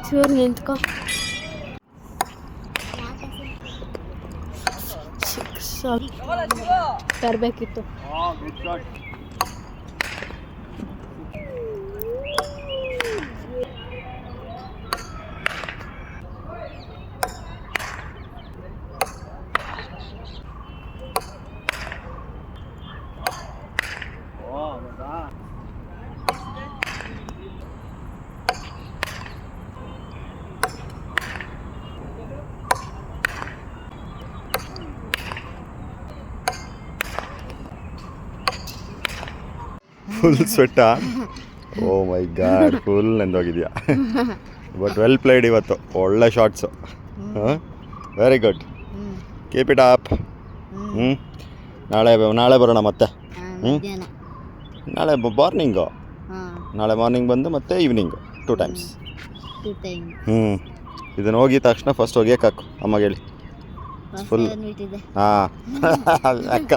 ಚೂರು ನಿಂತ್ಕೊ. ತರಬೇಕಿತ್ತು. ಫುಲ್ ಸ್ವೆಟ್ಟಾ? ಓ ಮೈ ಗಾಡ್, ಫುಲ್ ನೆಂದೋಗಿದೆಯಾ. ಬಟ್ ವೆಲ್ ಪ್ಲೇಡ್ ಇವತ್ತು, ಒಳ್ಳೆ shots. Very good, keep it up. ನಾಳೆ ಬರೋಣ ಮತ್ತೆ. ನಾಳೆ ಮಾರ್ನಿಂಗು, ನಾಳೆ ಮಾರ್ನಿಂಗ್ ಬಂದು ಮತ್ತೆ ಈವ್ನಿಂಗು 2 times. ಇದನ್ನು ಹೋಗಿದ ತಕ್ಷಣ ಫಸ್ಟ್ ಹೋಗ್ಯಕ್ಕೆ ಹಾಕು ಅಮ್ಮಗೆ ಹೇಳಿ. ಫುಲ್ ಹಾಂ ಅಕ್ಕ